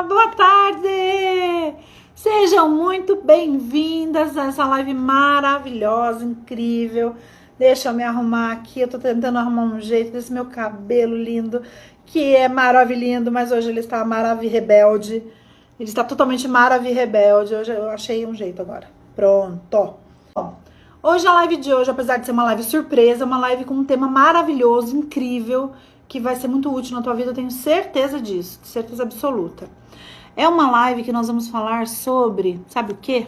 Boa tarde! Sejam muito bem-vindas a essa live maravilhosa, incrível. Deixa eu me arrumar aqui, eu tô tentando arrumar um jeito desse meu cabelo lindo, que é maravilhoso, mas hoje ele está rebelde. Ele está totalmente rebelde. Hoje eu achei um jeito agora. Pronto. Bom, hoje a live de hoje, apesar de ser uma live surpresa, é uma live com um tema maravilhoso, incrível, que vai ser muito útil na tua vida, eu tenho certeza disso, certeza absoluta. É uma live que nós vamos falar sobre, sabe o quê?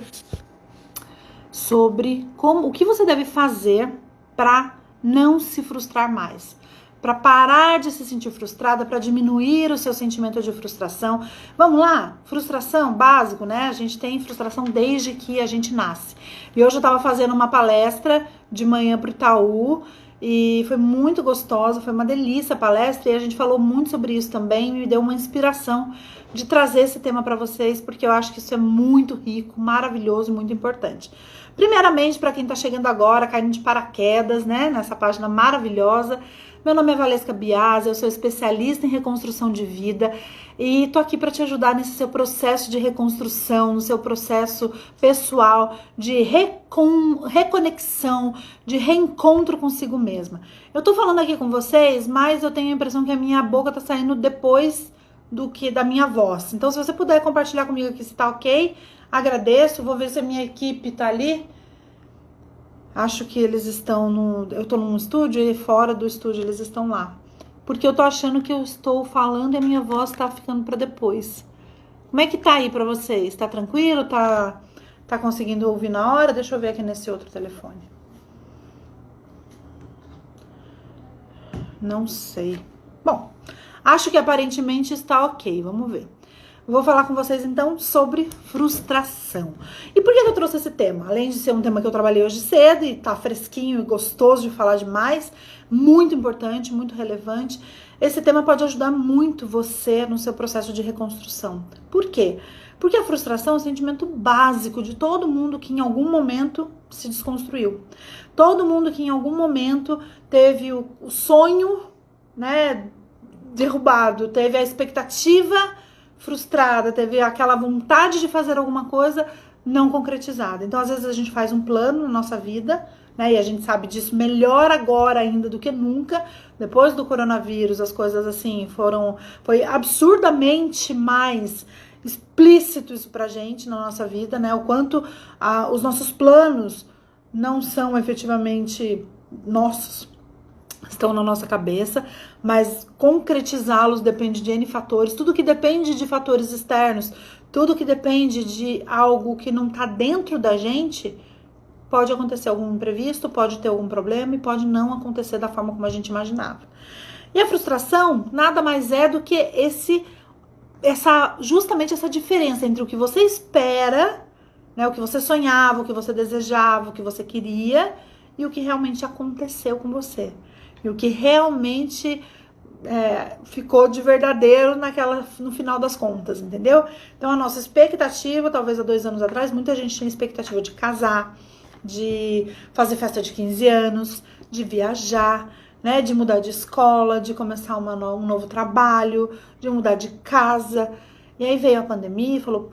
Sobre o que você deve fazer para não se frustrar mais, para parar de se sentir frustrada, para diminuir o seu sentimento de frustração. Vamos lá? Frustração, básico, né? A gente tem frustração desde que a gente nasce. E hoje eu estava fazendo uma palestra de manhã pro Itaú, e foi muito gostosa, foi uma delícia a palestra, e a gente falou muito sobre isso também, me deu uma inspiração de trazer esse tema para vocês, porque eu acho que isso é muito rico, maravilhoso e muito importante. Primeiramente, para quem tá chegando agora, caindo de paraquedas, né, nessa página maravilhosa, meu nome é Valesca Biasi, eu sou especialista em reconstrução de vida e tô aqui para te ajudar nesse seu processo de reconstrução, no seu processo pessoal de reconexão, de reencontro consigo mesma. Eu tô falando aqui com vocês, mas eu tenho a impressão que a minha boca tá saindo depois do que da minha voz. Então, se você puder compartilhar comigo aqui se tá ok, agradeço. Vou ver se a minha equipe tá ali. Acho que eles estão eu tô num estúdio e fora do estúdio eles estão lá. Porque eu tô achando que eu estou falando e a minha voz tá ficando pra depois. Como é que tá aí pra vocês? Tá tranquilo? Tá conseguindo ouvir na hora? Deixa eu ver aqui nesse outro telefone. Não sei. Bom, acho que aparentemente está ok. Vamos ver. Vou falar com vocês, então, sobre frustração. E por que eu trouxe esse tema? Além de ser um tema que eu trabalhei hoje cedo e tá fresquinho e gostoso de falar demais, muito importante, muito relevante, esse tema pode ajudar muito você no seu processo de reconstrução. Por quê? Porque a frustração é um sentimento básico de todo mundo que em algum momento se desconstruiu. Todo mundo que em algum momento teve o sonho, né, derrubado, teve a expectativa frustrada, teve aquela vontade de fazer alguma coisa não concretizada. Então, às vezes a gente faz um plano na nossa vida, né? E a gente sabe disso melhor agora ainda do que nunca. Depois do coronavírus, as coisas assim foi absurdamente mais explícito isso pra gente na nossa vida, né? O quanto os nossos planos não são efetivamente nossos, estão na nossa cabeça, mas concretizá-los depende de N fatores. Tudo que depende de fatores externos, tudo que depende de algo que não tá dentro da gente, pode acontecer algum imprevisto, pode ter algum problema e pode não acontecer da forma como a gente imaginava. E a frustração nada mais é do que justamente essa diferença entre o que você espera, né, o que você sonhava, o que você desejava, o que você queria e o que realmente aconteceu com você. E o que realmente ficou de verdadeiro no final das contas, entendeu? Então, a nossa expectativa, talvez há 2 anos atrás, muita gente tinha expectativa de casar, de fazer festa de 15 anos, de viajar, né? De mudar de escola, de começar um novo trabalho, de mudar de casa. E aí veio a pandemia e falou,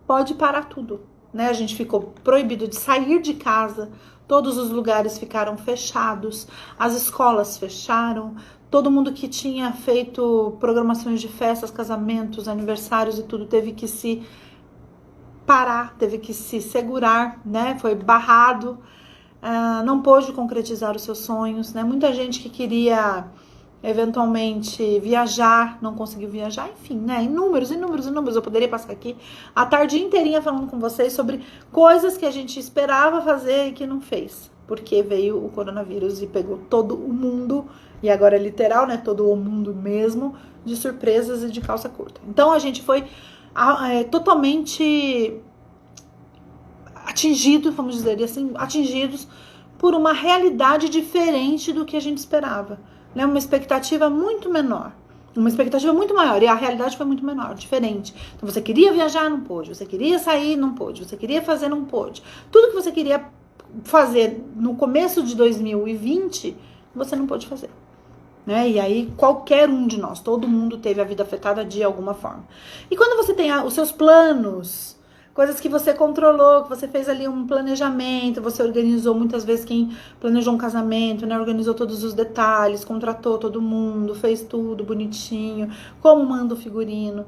pode parar tudo, né? A gente ficou proibido de sair de casa, todos os lugares ficaram fechados, as escolas fecharam, todo mundo que tinha feito programações de festas, casamentos, aniversários e tudo teve que se parar, teve que se segurar, né? Foi barrado, não pôde concretizar os seus sonhos, né? Muita gente que queria eventualmente viajar, não conseguiu viajar, enfim, né? Inúmeros. Eu poderia passar aqui a tarde inteirinha falando com vocês sobre coisas que a gente esperava fazer e que não fez, porque veio o coronavírus e pegou todo o mundo, e agora é literal, né? Todo o mundo mesmo, de surpresas e de calça curta. Então a gente foi totalmente atingido, vamos dizer assim, atingidos por uma realidade diferente do que a gente esperava. Né, uma expectativa muito menor, uma expectativa muito maior, e a realidade foi muito menor, diferente. Então você queria viajar, não pôde, você queria sair, não pôde, você queria fazer, não pôde. Tudo que você queria fazer no começo de 2020, você não pôde fazer. né? E aí qualquer um de nós, todo mundo teve a vida afetada de alguma forma. E quando você tem os seus planos, coisas que você controlou, que você fez ali um planejamento, você organizou, muitas vezes quem planejou um casamento, né, organizou todos os detalhes, contratou todo mundo, fez tudo bonitinho, como manda o figurino.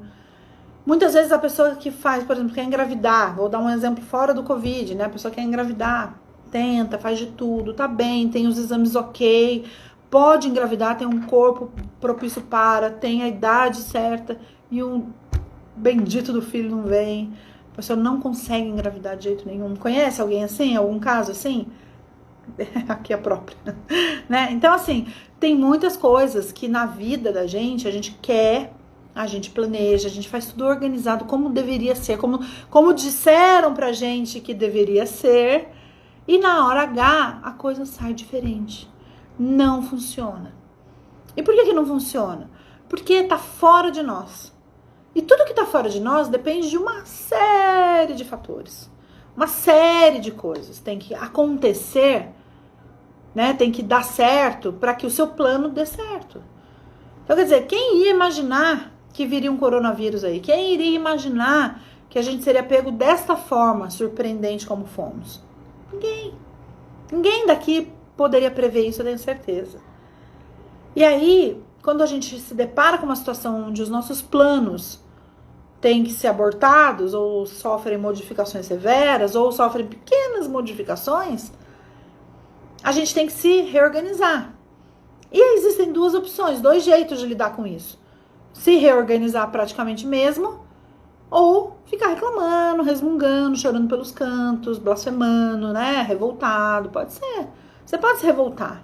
Muitas vezes a pessoa que faz, por exemplo, quer engravidar, vou dar um exemplo fora do Covid, né, a pessoa quer engravidar, tenta, faz de tudo, tá bem, tem os exames ok, pode engravidar, tem um corpo propício para, tem a idade certa e o bendito do filho não vem. A pessoa não consegue engravidar de jeito nenhum. Conhece alguém assim? Algum caso assim? Aqui é própria, né? Então, assim, tem muitas coisas que na vida da gente, a gente quer, a gente planeja, a gente faz tudo organizado como deveria ser, como disseram pra gente que deveria ser, e na hora H a coisa sai diferente. Não funciona. E por que não funciona? Porque tá fora de nós. E tudo que tá fora de nós depende de uma série de fatores. Uma série de coisas. Tem que acontecer, né? Tem que dar certo para que o seu plano dê certo. Então, quer dizer, quem ia imaginar que viria um coronavírus aí? Quem iria imaginar que a gente seria pego desta forma, surpreendente como fomos? Ninguém. Ninguém daqui poderia prever isso, eu tenho certeza. E aí, quando a gente se depara com uma situação onde os nossos planos têm que ser abortados, ou sofrem modificações severas, ou sofrem pequenas modificações, a gente tem que se reorganizar. E existem duas opções, dois jeitos de lidar com isso. Se reorganizar praticamente mesmo, ou ficar reclamando, resmungando, chorando pelos cantos, blasfemando, né, revoltado, pode ser. Você pode se revoltar.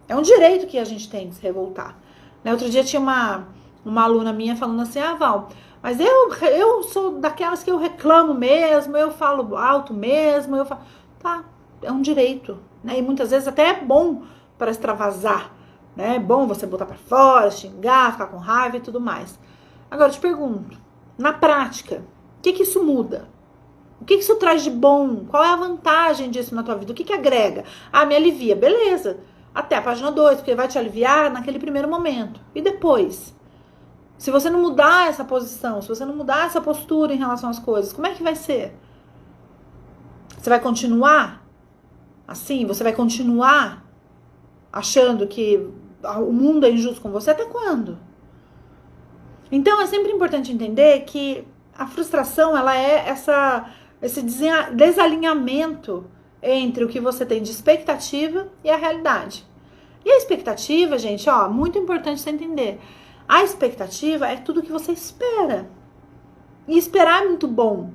É um direito que a gente tem de se revoltar. Outro dia tinha uma aluna minha falando assim, Val, mas eu sou daquelas que eu reclamo mesmo, eu falo alto mesmo, eu falo... Tá, é um direito, né? E muitas vezes até é bom para extravasar, né? É bom você botar para fora, xingar, ficar com raiva e tudo mais. Agora, eu te pergunto, na prática, o que isso muda? O que isso traz de bom? Qual é a vantagem disso na tua vida? O que agrega? Ah, me alivia, beleza. Até a página 2, porque vai te aliviar naquele primeiro momento. E depois? Se você não mudar essa posição, se você não mudar essa postura em relação às coisas, como é que vai ser? Você vai continuar assim? Você vai continuar achando que o mundo é injusto com você? Até quando? Então, é sempre importante entender que a frustração, ela é esse desalinhamento entre o que você tem de expectativa e a realidade. E a expectativa, gente, muito importante você entender. A expectativa é tudo que você espera. E esperar é muito bom.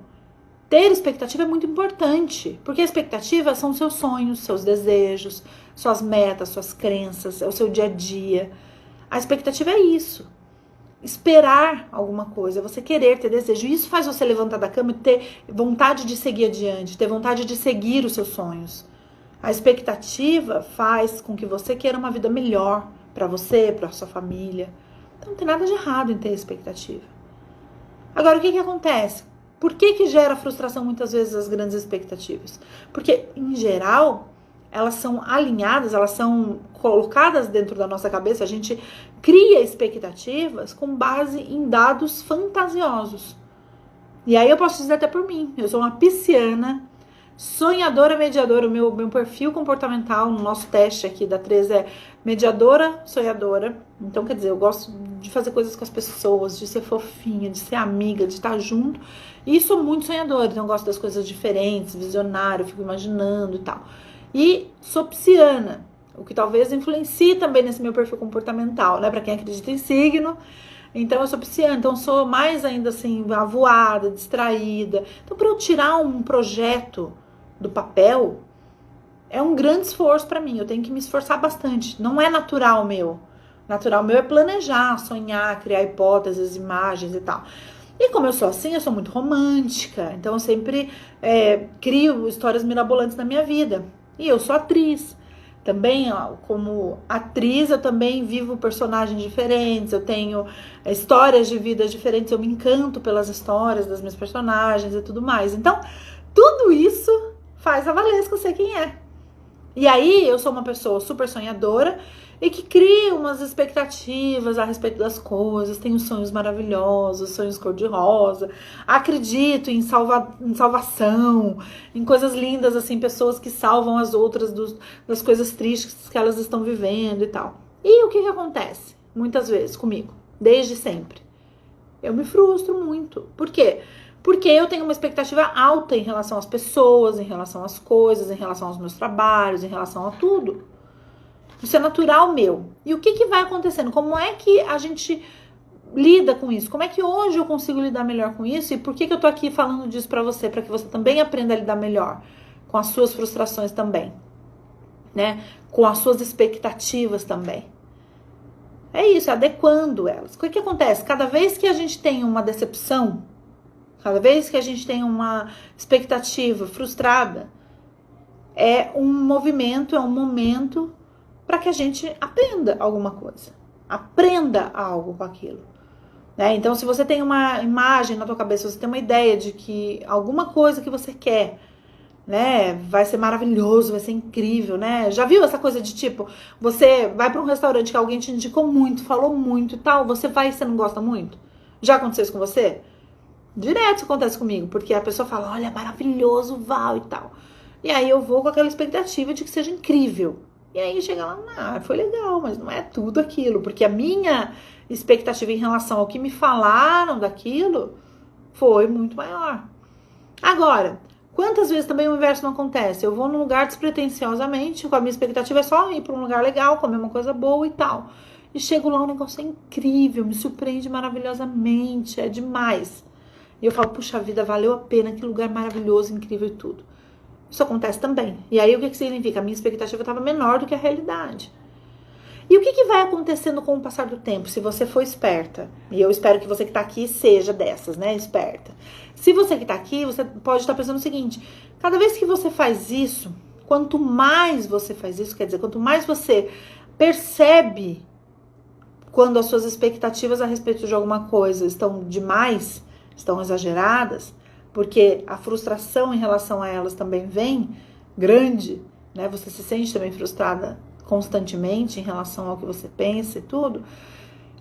Ter expectativa é muito importante. Porque a expectativa são seus sonhos, seus desejos, suas metas, suas crenças, é o seu dia a dia. A expectativa é isso. Esperar alguma coisa, você querer, ter desejo. Isso faz você levantar da cama e ter vontade de seguir adiante, ter vontade de seguir os seus sonhos. A expectativa faz com que você queira uma vida melhor para você, para sua família. Então não tem nada de errado em ter expectativa. Agora, o que acontece? Por que gera frustração muitas vezes as grandes expectativas? Porque, em geral, elas são alinhadas, elas são colocadas dentro da nossa cabeça, a gente cria expectativas com base em dados fantasiosos. E aí eu posso dizer até por mim, eu sou uma pisciana, sonhadora, mediadora, o meu perfil comportamental no nosso teste aqui da 13 é mediadora, sonhadora. Então, quer dizer, eu gosto de fazer coisas com as pessoas, de ser fofinha, de ser amiga, de estar junto. E sou muito sonhadora, então eu gosto das coisas diferentes, visionário, fico imaginando e tal. E sou pisciana, o que talvez influencie também nesse meu perfil comportamental, né? Para quem acredita em signo. Então, eu sou pisciana, então sou mais ainda assim, avoada, distraída. Então, para eu tirar um projeto do papel, é um grande esforço para mim. Eu tenho que me esforçar bastante. Não é natural meu. Natural meu é planejar, sonhar, criar hipóteses, imagens e tal. E como eu sou assim, eu sou muito romântica. Então, eu sempre crio histórias mirabolantes na minha vida. E eu sou atriz. Também, como atriz, eu também vivo personagens diferentes, eu tenho histórias de vida diferentes, eu me encanto pelas histórias das minhas personagens e tudo mais. Então, tudo isso faz a Valesca ser quem é. E aí, eu sou uma pessoa super sonhadora, e que cria umas expectativas a respeito das coisas, tem os sonhos maravilhosos, sonhos cor-de-rosa, acredito em salvação, em coisas lindas, assim, pessoas que salvam as outras das coisas tristes que elas estão vivendo e tal. E o que acontece? Muitas vezes comigo, desde sempre. Eu me frustro muito. Por quê? Porque eu tenho uma expectativa alta em relação às pessoas, em relação às coisas, em relação aos meus trabalhos, em relação a tudo. Isso é natural meu. E o que vai acontecendo? Como é que a gente lida com isso? Como é que hoje eu consigo lidar melhor com isso? E por que eu tô aqui falando disso pra você? Pra que você também aprenda a lidar melhor com as suas frustrações também, né? Com as suas expectativas também. É isso, é adequando elas. O que acontece? Cada vez que a gente tem uma decepção, cada vez que a gente tem uma expectativa frustrada, é um movimento, é um momento para que a gente aprenda alguma coisa. Aprenda algo com aquilo. Né? Então, se você tem uma imagem na tua cabeça, você tem uma ideia de que alguma coisa que você quer, né, vai ser maravilhoso, vai ser incrível, né? Já viu essa coisa de tipo, você vai para um restaurante que alguém te indicou muito, falou muito e tal, você vai e você não gosta muito? Já aconteceu isso com você? Direto isso acontece comigo, porque a pessoa fala, olha, maravilhoso, Val e tal. E aí eu vou com aquela expectativa de que seja incrível. E aí chega lá, foi legal, mas não é tudo aquilo, porque a minha expectativa em relação ao que me falaram daquilo foi muito maior. Agora, quantas vezes também o inverso não acontece? Eu vou num lugar despretensiosamente, com a minha expectativa é só ir para um lugar legal, comer uma coisa boa e tal. E chego lá, o negócio é incrível, me surpreende maravilhosamente, é demais. E eu falo, puxa vida, valeu a pena, que lugar maravilhoso, incrível e tudo. Isso acontece também. E aí o que significa? A minha expectativa estava menor do que a realidade. E o que vai acontecendo com o passar do tempo, se você for esperta? E eu espero que você que está aqui seja dessas, né? Esperta. Se você que está aqui, você pode estar pensando o seguinte, cada vez que você faz isso, quanto mais você faz isso, quer dizer, quanto mais você percebe quando as suas expectativas a respeito de alguma coisa estão demais, estão exageradas, porque a frustração em relação a elas também vem grande, né? Você se sente também frustrada constantemente em relação ao que você pensa e tudo.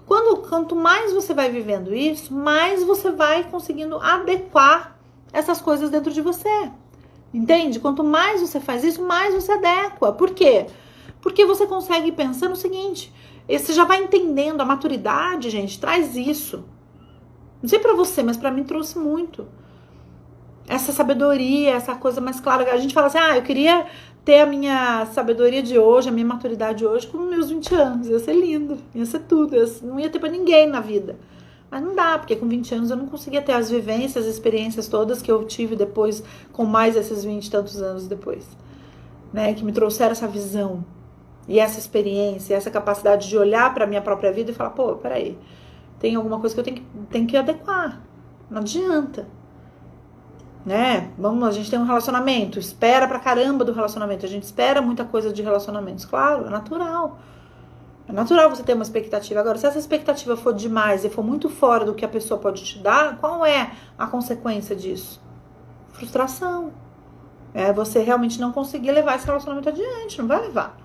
Quanto mais você vai vivendo isso, mais você vai conseguindo adequar essas coisas dentro de você. Entende? Quanto mais você faz isso, mais você adequa. Por quê? Porque você consegue pensar no seguinte, você já vai entendendo, a maturidade, gente, traz isso. Não sei pra você, mas pra mim trouxe muito. Essa sabedoria, essa coisa mais clara. A gente fala assim, eu queria ter a minha sabedoria de hoje, a minha maturidade de hoje com meus 20 anos. Ia ser lindo, ia ser tudo. Não ia ter pra ninguém na vida. Mas não dá, porque com 20 anos eu não conseguia ter as vivências, as experiências todas que eu tive depois, com mais esses 20 e tantos anos depois. Né? Que me trouxeram essa visão, e essa experiência, essa capacidade de olhar pra minha própria vida e falar, pô, peraí, tem alguma coisa que eu tenho que adequar. Não adianta. Né? A gente tem um relacionamento, espera pra caramba do relacionamento, a gente espera muita coisa de relacionamentos, claro, é natural. É natural você ter uma expectativa. Agora, se essa expectativa for demais e for muito fora do que a pessoa pode te dar, qual é a consequência disso? Frustração. É você realmente não conseguir levar esse relacionamento adiante, não vai levar.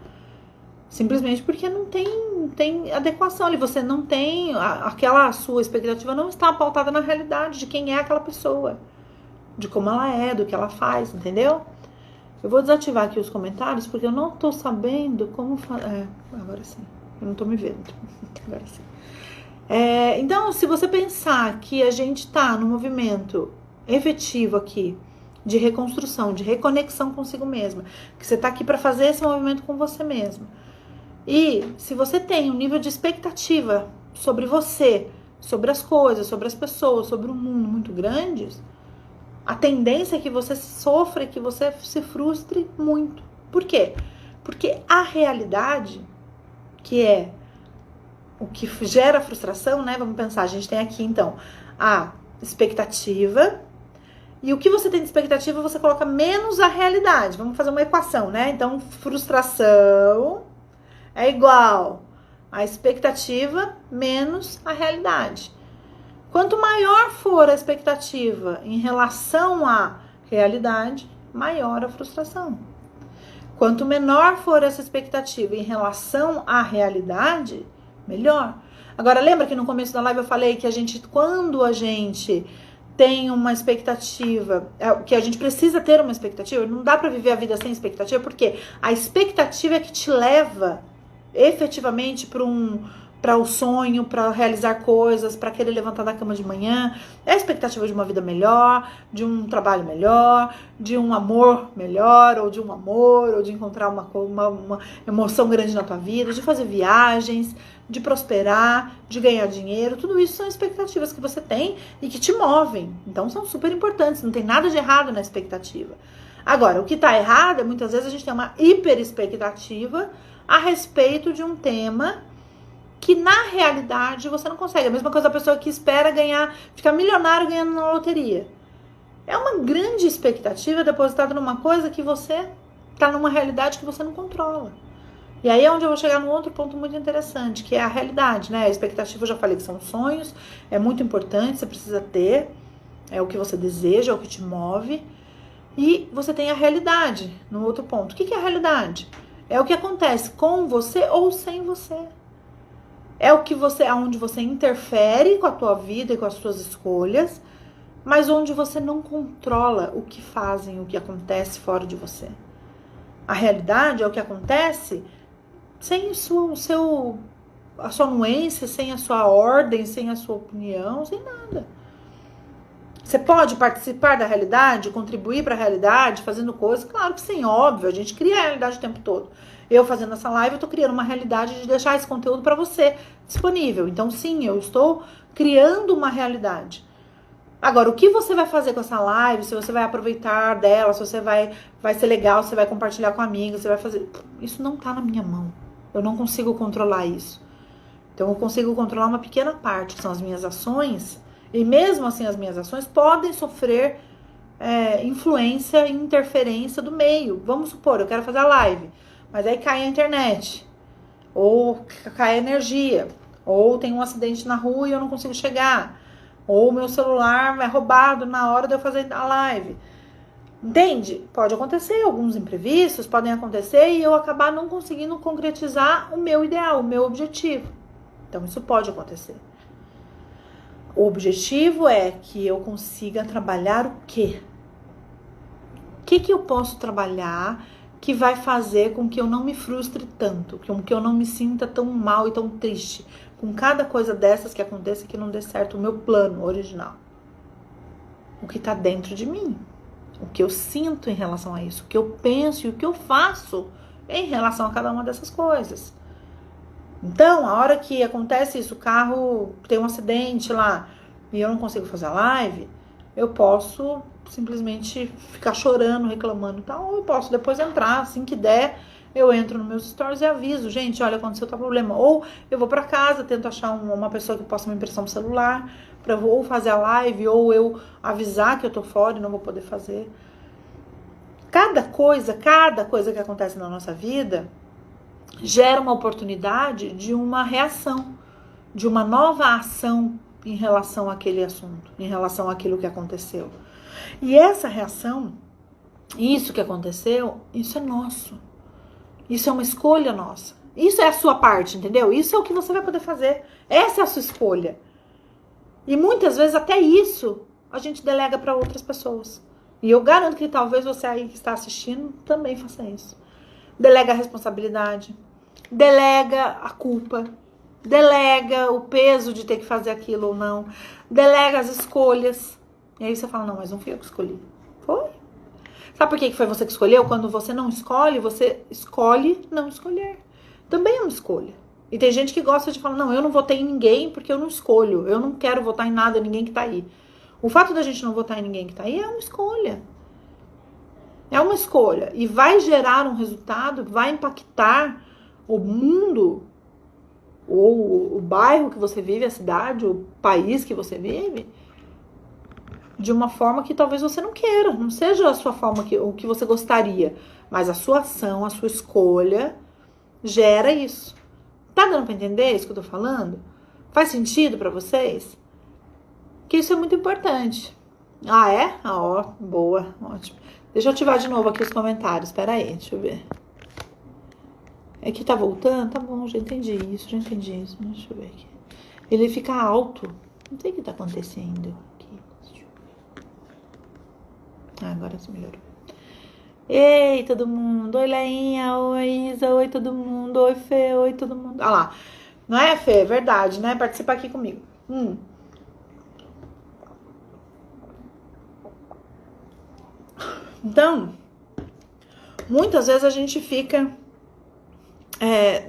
Simplesmente porque não tem adequação ali, você não tem, aquela sua expectativa não está pautada na realidade de quem é aquela pessoa. De como ela é, do que ela faz, entendeu? Eu vou desativar aqui os comentários, porque eu não tô sabendo como fazer. Agora sim. Eu não tô me vendo. Agora sim. Então, se você pensar que a gente tá no movimento efetivo aqui, de reconstrução, de reconexão consigo mesma, que você tá aqui para fazer esse movimento com você mesma, e se você tem um nível de expectativa sobre você, sobre as coisas, sobre as pessoas, sobre o mundo muito grandes, a tendência é que você sofra, que você se frustre muito. Por quê? Porque a realidade, que é o que gera frustração, né? Vamos pensar, a gente tem aqui, então, a expectativa. E o que você tem de expectativa, você coloca menos a realidade. Vamos fazer uma equação, né? Então, frustração é igual a expectativa menos a realidade. Quanto maior for a expectativa em relação à realidade, maior a frustração. Quanto menor for essa expectativa em relação à realidade, melhor. Agora, lembra que no começo da live eu falei que quando a gente tem uma expectativa, que a gente precisa ter uma expectativa, não dá pra viver a vida sem expectativa, porque a expectativa é que te leva efetivamente para o sonho, para realizar coisas, para querer levantar da cama de manhã. É a expectativa de uma vida melhor, de um trabalho melhor, de um amor melhor, ou de um amor, ou de encontrar uma emoção grande na tua vida, de fazer viagens, de prosperar, de ganhar dinheiro. Tudo isso são expectativas que você tem e que te movem. Então são super importantes, não tem nada de errado na expectativa. Agora, o que está errado é muitas vezes a gente tem uma hiper expectativa a respeito de um tema que na realidade você não consegue. A mesma coisa da pessoa que espera ficar milionário ganhando na loteria. É uma grande expectativa depositada numa coisa que você está numa realidade que você não controla. E aí é onde eu vou chegar num outro ponto muito interessante, que é a realidade, né? A expectativa, eu já falei que são sonhos, é muito importante, você precisa ter, é o que você deseja, é o que te move. E você tem a realidade, no outro ponto. O que é a realidade? É o que acontece com você ou sem você. É onde você interfere com a tua vida e com as suas escolhas, mas onde você não controla o que fazem, o que acontece fora de você. A realidade é o que acontece sem a sua anuência, sem a sua ordem, sem a sua opinião, sem nada. Você pode participar da realidade, contribuir para a realidade, fazendo coisas? Claro que sim, óbvio, a gente cria a realidade o tempo todo. Eu fazendo essa live, eu tô criando uma realidade de deixar esse conteúdo para você disponível. Então sim, eu estou criando uma realidade. Agora, o que você vai fazer com essa live, se você vai aproveitar dela, se você vai ser legal, se você vai compartilhar com amigos, você vai fazer... Isso não tá na minha mão. Eu não consigo controlar isso. Então eu consigo controlar uma pequena parte, que são as minhas ações, e mesmo assim as minhas ações podem sofrer influência e interferência do meio. Vamos supor, eu quero fazer a live, mas aí cai a internet, ou cai a energia, ou tem um acidente na rua e eu não consigo chegar, ou meu celular é roubado na hora de eu fazer a live. Entende? Pode acontecer, alguns imprevistos podem acontecer e eu acabar não conseguindo concretizar o meu ideal, o meu objetivo. Então isso pode acontecer. O objetivo é que eu consiga trabalhar o quê? O que eu posso trabalhar que vai fazer com que eu não me frustre tanto, com que eu não me sinta tão mal e tão triste com cada coisa dessas que aconteça que não dê certo o meu plano original? O que está dentro de mim, o que eu sinto em relação a isso, o que eu penso e o que eu faço em relação a cada uma dessas coisas. Então, a hora que acontece isso, o carro tem um acidente lá e eu não consigo fazer a live, eu posso simplesmente ficar chorando, reclamando e tal, ou eu posso depois entrar, assim que der, eu entro nos meus stories e aviso, gente, olha, aconteceu tal problema. Ou eu vou pra casa, tento achar uma pessoa que possa me emprestar um celular, pra eu ou fazer a live, ou eu avisar que eu tô fora e não vou poder fazer. Cada coisa que acontece na nossa vida gera uma oportunidade de uma reação, de uma nova ação em relação àquele assunto, em relação àquilo que aconteceu. E essa reação, isso que aconteceu, isso é nosso. Isso é uma escolha nossa. Isso é a sua parte, entendeu? Isso é o que você vai poder fazer. Essa é a sua escolha. E muitas vezes até isso a gente delega para outras pessoas. E eu garanto que talvez você aí que está assistindo também faça isso. Delega a responsabilidade. Delega a culpa, delega o peso de ter que fazer aquilo ou não, delega as escolhas. E aí você fala, não, mas não fui eu que escolhi. Foi. Sabe por que foi você que escolheu? Quando você não escolhe, você escolhe não escolher. Também é uma escolha. E tem gente que gosta de falar, não, eu não votei em ninguém porque eu não escolho. Eu não quero votar em nada, ninguém que tá aí. O fato da gente não votar em ninguém que tá aí é uma escolha. É uma escolha. E vai gerar um resultado, vai impactar o mundo, ou o bairro que você vive, a cidade, o país que você vive, de uma forma que talvez você não queira, não seja a sua forma, o que você gostaria, mas a sua ação, a sua escolha gera isso. Tá dando pra entender isso que eu tô falando? Faz sentido pra vocês? Que isso é muito importante. Ah, é? Ah, ó, boa, ótimo. Deixa eu ativar de novo aqui os comentários, espera aí, deixa eu ver. É que tá voltando? Tá bom, já entendi isso. Deixa eu ver aqui. Ele fica alto. Não sei o que tá acontecendo aqui. Agora se melhorou. Ei, todo mundo. Oi, Leinha. Oi, Isa. Oi, todo mundo. Oi, Fê. Oi, todo mundo. Ah lá. Não é, Fê? É verdade, né? Participa aqui comigo. Então, muitas vezes a gente fica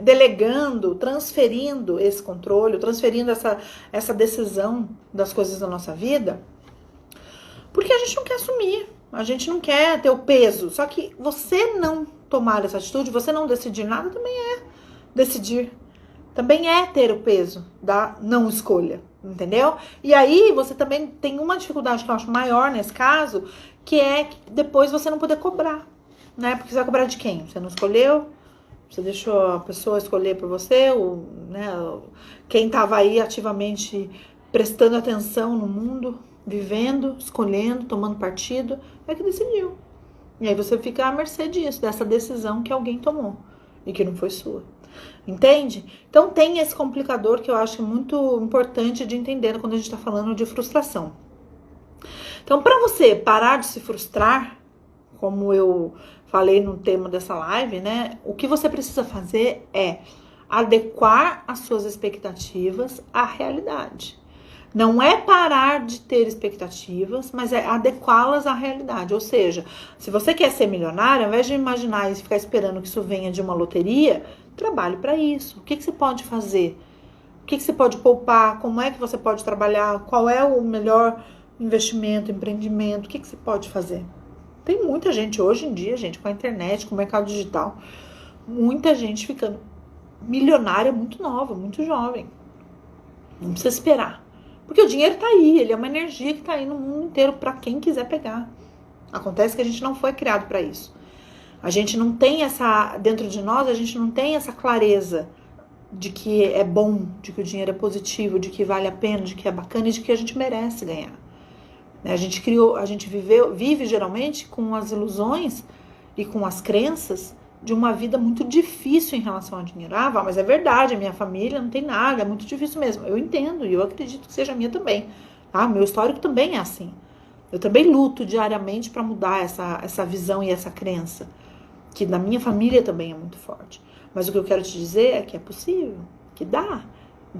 delegando, transferindo esse controle, transferindo essa decisão das coisas da nossa vida, porque a gente não quer assumir, a gente não quer ter o peso. Só que você não tomar essa atitude, você não decidir nada, também é decidir. Também é ter o peso da não escolha, entendeu? E aí você também tem uma dificuldade que eu acho maior nesse caso, que é que depois você não poder cobrar, né? Porque você vai cobrar de quem? Você não escolheu? Você deixou a pessoa escolher por você? Quem estava aí ativamente prestando atenção no mundo, vivendo, escolhendo, tomando partido, é que decidiu. E aí você fica à mercê disso, dessa decisão que alguém tomou e que não foi sua. Entende? Então tem esse complicador que eu acho muito importante de entender quando a gente está falando de frustração. Então, para você parar de se frustrar, como eu falei no tema dessa live, né? O que você precisa fazer é adequar as suas expectativas à realidade. Não é parar de ter expectativas, mas é adequá-las à realidade. Ou seja, se você quer ser milionário, ao invés de imaginar e ficar esperando que isso venha de uma loteria, trabalhe para isso. O que você pode fazer? O que você pode poupar? Como é que você pode trabalhar? Qual é o melhor investimento, empreendimento? O que você pode fazer? Tem muita gente hoje em dia, gente, com a internet, com o mercado digital, muita gente ficando milionária muito nova, muito jovem. Não precisa esperar. Porque o dinheiro tá aí, ele é uma energia que tá aí no mundo inteiro para quem quiser pegar. Acontece que a gente não foi criado para isso. A gente não tem dentro de nós, a gente não tem essa clareza de que é bom, de que o dinheiro é positivo, de que vale a pena, de que é bacana e de que a gente merece ganhar. A gente vive geralmente com as ilusões e com as crenças de uma vida muito difícil em relação ao dinheiro. Ah, mas é verdade, a minha família não tem nada, é muito difícil mesmo. Eu entendo e eu acredito que seja a minha também. Tá? Meu histórico também é assim. Eu também luto diariamente para mudar essa visão e essa crença, que na minha família também é muito forte. Mas o que eu quero te dizer é que é possível, que dá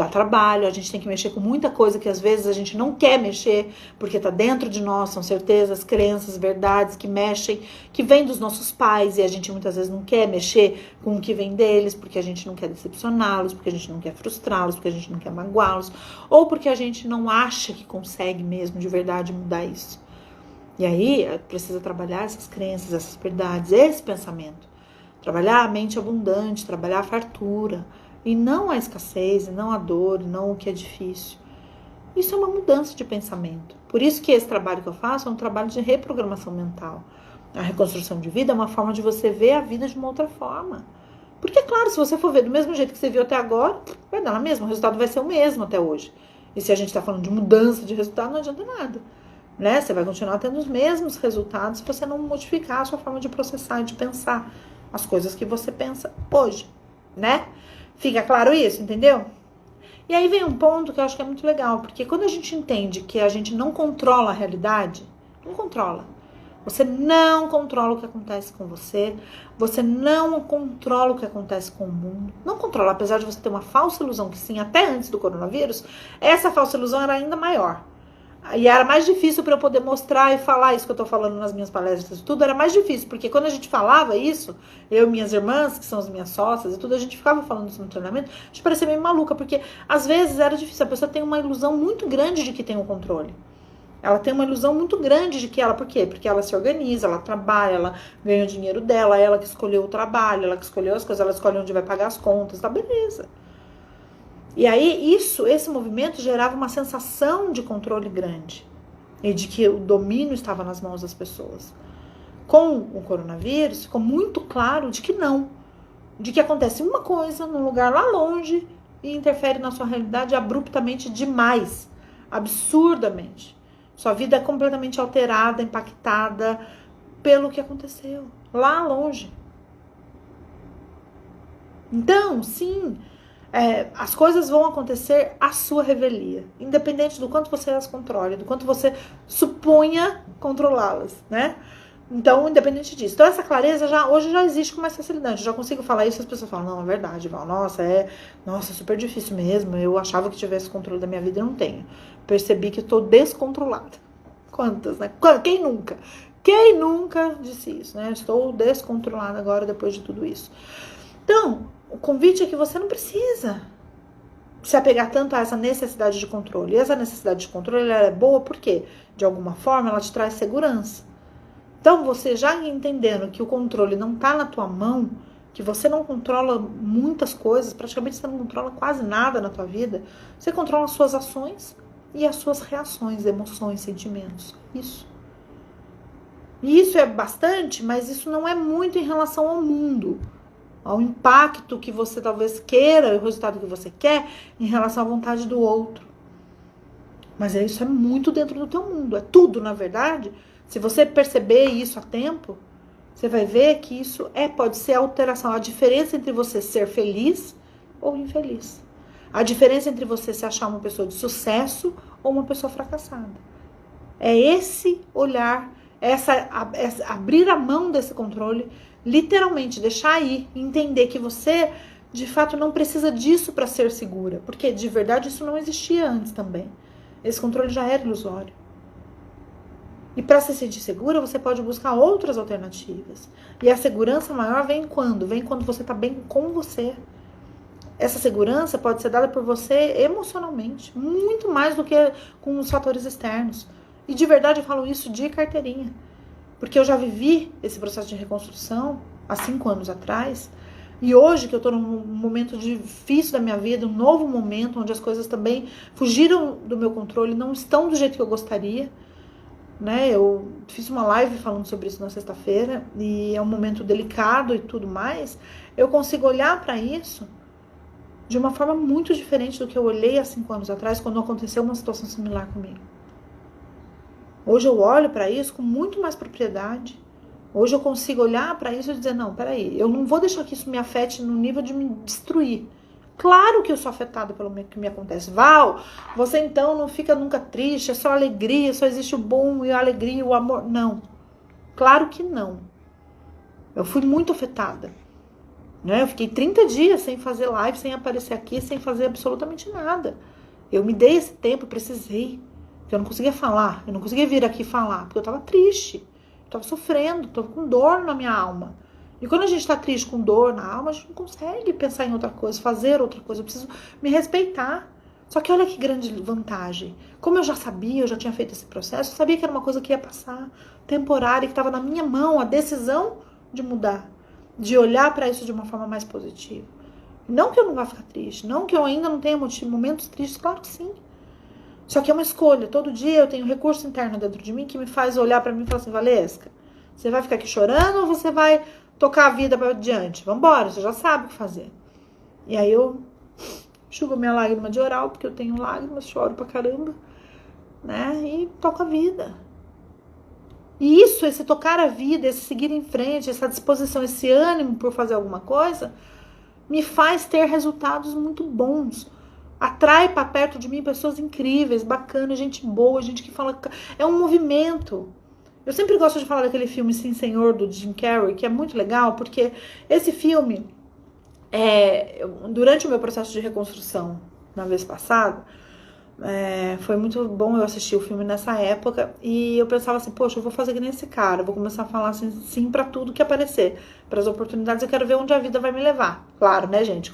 trabalho, a gente tem que mexer com muita coisa que às vezes a gente não quer mexer, porque está dentro de nós, são certezas, crenças, verdades que mexem, que vêm dos nossos pais e a gente muitas vezes não quer mexer com o que vem deles, porque a gente não quer decepcioná-los, porque a gente não quer frustrá-los, porque a gente não quer magoá-los, ou porque a gente não acha que consegue mesmo de verdade mudar isso. E aí precisa trabalhar essas crenças, essas verdades, esse pensamento. Trabalhar a mente abundante, trabalhar a fartura, e não a escassez, e não a dor, e não o que é difícil. Isso é uma mudança de pensamento. Por isso que esse trabalho que eu faço é um trabalho de reprogramação mental. A reconstrução de vida é uma forma de você ver a vida de uma outra forma. Porque, claro, se você for ver do mesmo jeito que você viu até agora, vai dar na mesma, o resultado vai ser o mesmo até hoje. E se a gente está falando de mudança de resultado, não adianta nada. Né? Você vai continuar tendo os mesmos resultados se você não modificar a sua forma de processar e de pensar as coisas que você pensa hoje, né? Fica claro isso, entendeu? E aí vem um ponto que eu acho que é muito legal, porque quando a gente entende que a gente não controla a realidade, não controla. Você não controla o que acontece com você, você não controla o que acontece com o mundo, não controla, apesar de você ter uma falsa ilusão que sim, até antes do coronavírus, essa falsa ilusão era ainda maior. E era mais difícil para eu poder mostrar e falar isso que eu tô falando nas minhas palestras. Tudo era mais difícil, porque quando a gente falava isso, eu e minhas irmãs, que são as minhas sócias e tudo, a gente ficava falando isso no treinamento, a gente parecia meio maluca, porque às vezes era difícil. A pessoa tem uma ilusão muito grande de que tem o controle. Ela tem uma ilusão muito grande de que ela... Por quê? Porque ela se organiza, ela trabalha, ela ganha o dinheiro dela, ela que escolheu o trabalho, ela que escolheu as coisas, ela escolhe onde vai pagar as contas, tá? Beleza. E aí, esse movimento gerava uma sensação de controle grande e de que o domínio estava nas mãos das pessoas. Com o coronavírus, ficou muito claro de que não. De que acontece uma coisa num lugar lá longe e interfere na sua realidade abruptamente demais, absurdamente. Sua vida é completamente alterada, impactada pelo que aconteceu lá longe. Então, sim, as coisas vão acontecer à sua revelia, independente do quanto você as controle, do quanto você suponha controlá-las, né? Então, independente disso. Então, essa clareza hoje já existe com mais facilidade. Eu já consigo falar isso e as pessoas falam, não, é verdade, Val. Nossa, super difícil mesmo. Eu achava que tivesse controle da minha vida e não tenho. Percebi que eu tô descontrolada. Quantas, né? Quem nunca? Quem nunca disse isso, né? Estou descontrolada agora depois de tudo isso. Então, o convite é que você não precisa se apegar tanto a essa necessidade de controle. E essa necessidade de controle, ela é boa porque, de alguma forma, ela te traz segurança. Então, você já entendendo que o controle não está na tua mão, que você não controla muitas coisas, praticamente você não controla quase nada na tua vida, você controla as suas ações e as suas reações, emoções, sentimentos. Isso. E isso é bastante, mas isso não é muito em relação ao mundo, ao impacto que você talvez queira, o resultado que você quer em relação à vontade do outro. Mas isso é muito dentro do teu mundo, é tudo, na verdade. Se você perceber isso a tempo, você vai ver que isso pode ser a alteração, a diferença entre você ser feliz ou infeliz. A diferença entre você se achar uma pessoa de sucesso ou uma pessoa fracassada. É esse olhar, abrir a mão desse controle, literalmente deixar ir, entender que você, de fato, não precisa disso para ser segura. Porque, de verdade, isso não existia antes também. Esse controle já era ilusório. E para se sentir segura, você pode buscar outras alternativas. E a segurança maior vem quando? Vem quando você está bem com você. Essa segurança pode ser dada por você emocionalmente, muito mais do que com os fatores externos. E de verdade eu falo isso de carteirinha. Porque eu já vivi esse processo de reconstrução há 5 anos atrás. E hoje que eu estou num momento difícil da minha vida, um novo momento, onde as coisas também fugiram do meu controle, não estão do jeito que eu gostaria. Né? Eu fiz uma live falando sobre isso na sexta-feira e é um momento delicado e tudo mais. Eu consigo olhar para isso de uma forma muito diferente do que eu olhei há 5 anos atrás, quando aconteceu uma situação similar comigo. Hoje eu olho para isso com muito mais propriedade. Hoje eu consigo olhar para isso e dizer, não, peraí, eu não vou deixar que isso me afete no nível de me destruir. Claro que eu sou afetada pelo que me acontece. Val, você então não fica nunca triste, é só alegria, só existe o bom e a alegria, o amor. Não. Claro que não. Eu fui muito afetada. Né? Eu fiquei 30 dias sem fazer live, sem aparecer aqui, sem fazer absolutamente nada. Eu me dei esse tempo, precisei. Eu não conseguia falar, eu não conseguia vir aqui falar, porque eu estava triste, eu estava sofrendo, estava com dor na minha alma. E quando a gente está triste, com dor na alma, a gente não consegue pensar em outra coisa, fazer outra coisa. Eu preciso me respeitar. Só que olha que grande vantagem. Como eu já sabia, eu já tinha feito esse processo, eu sabia que era uma coisa que ia passar, temporária, que estava na minha mão, a decisão de mudar, de olhar para isso de uma forma mais positiva. Não que eu não vá ficar triste, não que eu ainda não tenha momentos tristes, claro que sim. Só que é uma escolha. Todo dia eu tenho um recurso interno dentro de mim que me faz olhar para mim e falar assim, Valesca, você vai ficar aqui chorando ou você vai tocar a vida para diante? Vambora, você já sabe o que fazer. E aí eu enxugo minha lágrima de oral, porque eu tenho lágrimas, choro pra caramba, né? E toco a vida. E isso, esse tocar a vida, esse seguir em frente, essa disposição, esse ânimo por fazer alguma coisa, me faz ter resultados muito bons. Atrai para perto de mim pessoas incríveis, bacanas, gente boa, gente que fala... É um movimento. Eu sempre gosto de falar daquele filme Sim, Senhor, do Jim Carrey, que é muito legal, porque esse filme, durante o meu processo de reconstrução, na vez passada, foi muito bom eu assistir o filme nessa época, e eu pensava assim, poxa, eu vou fazer que nem esse cara, eu vou começar a falar assim, sim pra tudo que aparecer, para as oportunidades, eu quero ver onde a vida vai me levar. Claro, né, gente,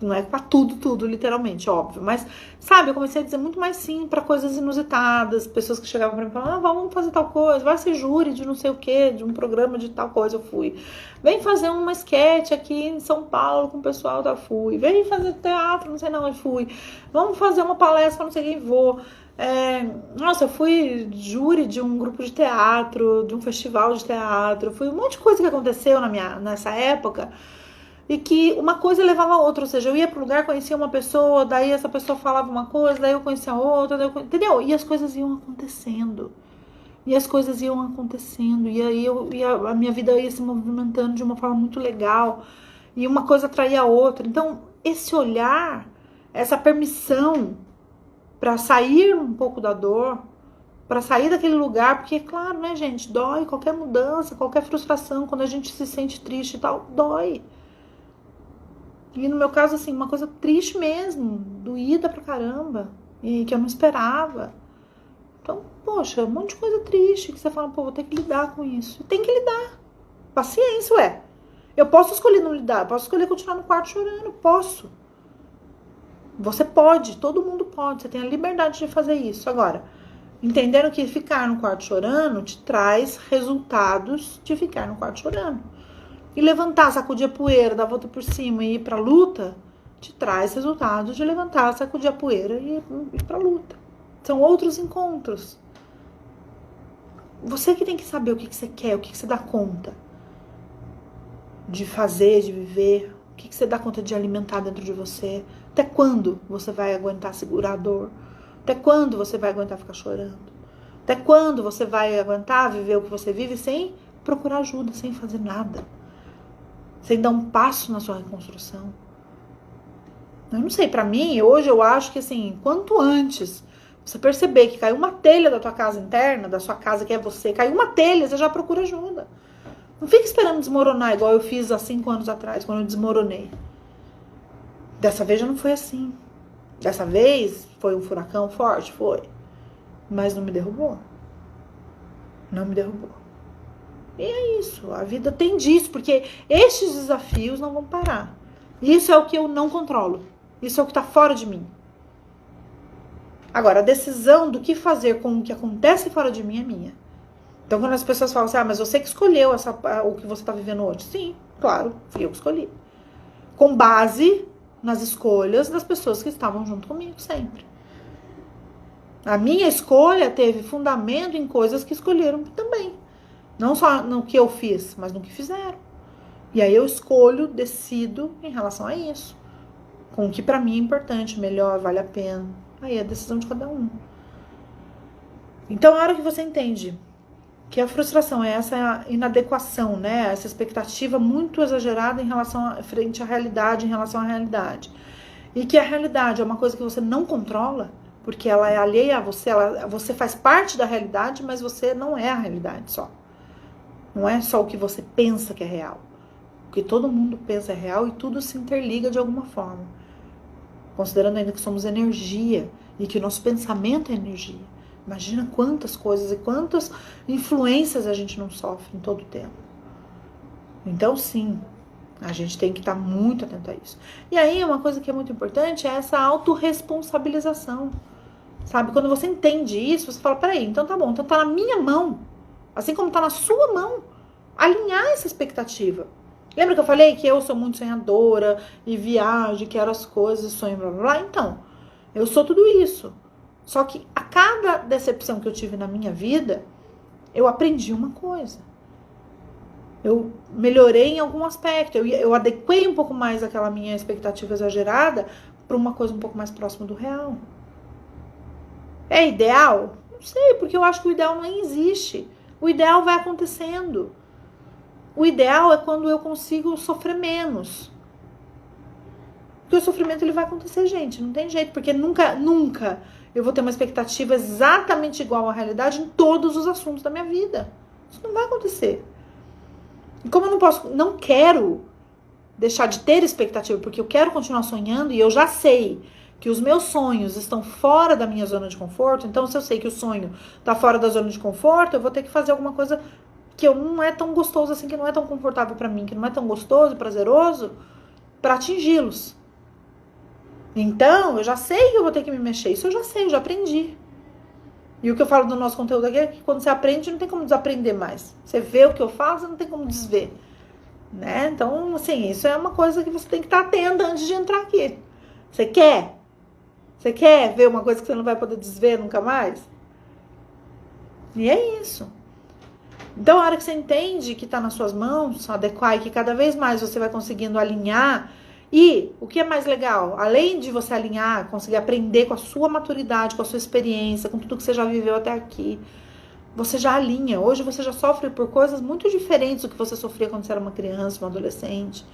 não é pra tudo, literalmente, óbvio. Mas, sabe, eu comecei a dizer muito mais sim pra coisas inusitadas. Pessoas que chegavam pra mim e falavam, vamos fazer tal coisa. Vai ser júri de não sei o quê, de um programa de tal coisa, eu fui. Vem fazer uma sketch aqui em São Paulo com o pessoal, eu fui. Vem fazer teatro, não sei não, eu fui. Vamos fazer uma palestra, não sei quem vou. Nossa, eu fui júri de um grupo de teatro, de um festival de teatro. Fui um monte de coisa que aconteceu nessa época. E que uma coisa levava a outra, ou seja, eu ia para um lugar, conhecia uma pessoa, daí essa pessoa falava uma coisa, daí eu conhecia outra, entendeu? E as coisas iam acontecendo. E aí a minha vida ia se movimentando de uma forma muito legal. e uma coisa atraía a outra. Então, esse olhar, essa permissão para sair um pouco da dor, para sair daquele lugar, porque, claro, né, gente, dói qualquer mudança, qualquer frustração, quando a gente se sente triste e tal, dói. E no meu caso, assim, uma coisa triste mesmo, doída pra caramba, e que eu não esperava. Então, poxa, um monte de coisa triste, que você fala, pô, vou ter que lidar com isso. E tem que lidar. Paciência, ué. Eu posso escolher não lidar, posso escolher continuar no quarto chorando, posso. Você pode, todo mundo pode, você tem a liberdade de fazer isso. Agora, entendendo que ficar no quarto chorando te traz resultados de ficar no quarto chorando. E levantar, sacudir a poeira, dar a volta por cima e ir pra luta, te traz resultados de levantar, sacudir a poeira e ir pra luta. São outros encontros. Você que tem que saber o que você quer, o que você dá conta de fazer, de viver, o que você dá conta de alimentar dentro de você. Até quando você vai aguentar segurar a dor? Até quando você vai aguentar ficar chorando? Até quando você vai aguentar viver o que você vive sem procurar ajuda, sem fazer nada? Sem dar um passo na sua reconstrução? Eu não sei, pra mim, hoje eu acho que assim, quanto antes você perceber que caiu uma telha da tua casa interna, da sua casa que é você, caiu uma telha, você já procura ajuda. Não fica esperando desmoronar igual eu fiz há 5 anos atrás, quando eu desmoronei. Dessa vez já não foi assim. Dessa vez foi um furacão forte, foi. Mas não me derrubou. Não me derrubou. E é isso, a vida tem disso, porque estes desafios não vão parar. Isso é o que eu não controlo. Isso é o que está fora de mim. Agora, a decisão do que fazer com o que acontece fora de mim é minha. Então, quando as pessoas falam assim, mas você que escolheu o que você está vivendo hoje. Sim, claro, fui eu que escolhi. Com base nas escolhas das pessoas que estavam junto comigo sempre. A minha escolha teve fundamento em coisas que escolheram também. Não só no que eu fiz, mas no que fizeram. E aí eu escolho, decido em relação a isso. Com o que pra mim é importante, melhor, vale a pena. Aí é a decisão de cada um. Então, a hora que você entende que a frustração é essa inadequação, né? Essa expectativa muito exagerada frente à realidade, em relação à realidade. E que a realidade é uma coisa que você não controla, porque ela é alheia a você, você faz parte da realidade, mas você não é a realidade só. Não é só o que você pensa que é real. O que todo mundo pensa é real e tudo se interliga de alguma forma. Considerando ainda que somos energia e que o nosso pensamento é energia. Imagina quantas coisas e quantas influências a gente não sofre em todo o tempo. Então, sim, a gente tem que estar muito atento a isso. E aí, uma coisa que é muito importante é essa autorresponsabilização. Sabe? Quando você entende isso, você fala, peraí, então tá bom, então tá na minha mão, assim como tá na sua mão, alinhar essa expectativa. Lembra que eu falei que eu sou muito sonhadora e viajo, quero as coisas, sonho, blá, blá, blá? Então, eu sou tudo isso. Só que a cada decepção que eu tive na minha vida, eu aprendi uma coisa. Eu melhorei em algum aspecto. Eu adequei um pouco mais aquela minha expectativa exagerada para uma coisa um pouco mais próxima do real. É ideal? Não sei, porque eu acho que o ideal não existe. O ideal vai acontecendo. O ideal é quando eu consigo sofrer menos. Porque o sofrimento ele vai acontecer, gente. Não tem jeito, porque nunca eu vou ter uma expectativa exatamente igual à realidade em todos os assuntos da minha vida. Isso não vai acontecer. E como eu não quero deixar de ter expectativa, porque eu quero continuar sonhando e eu já sei que os meus sonhos estão fora da minha zona de conforto, então se eu sei que o sonho está fora da zona de conforto, eu vou ter que fazer alguma coisa que eu não é tão gostoso assim, que não é tão confortável para mim, que não é tão gostoso e prazeroso para atingi-los. Então, eu já sei que eu vou ter que me mexer. Isso eu já sei, eu já aprendi. E o que eu falo do nosso conteúdo aqui é que quando você aprende, não tem como desaprender mais. Você vê o que eu falo, você não tem como desver. Né? Então, assim, isso é uma coisa que você tem que estar atenta antes de entrar aqui. Você quer? Você quer ver uma coisa que você não vai poder desver nunca mais? E é isso. Então, a hora que você entende que está nas suas mãos, adequar e que cada vez mais você vai conseguindo alinhar. E o que é mais legal? Além de você alinhar, conseguir aprender com a sua maturidade, com a sua experiência, com tudo que você já viveu até aqui, você já alinha. Hoje você já sofre por coisas muito diferentes do que você sofria quando você era uma criança, uma adolescente.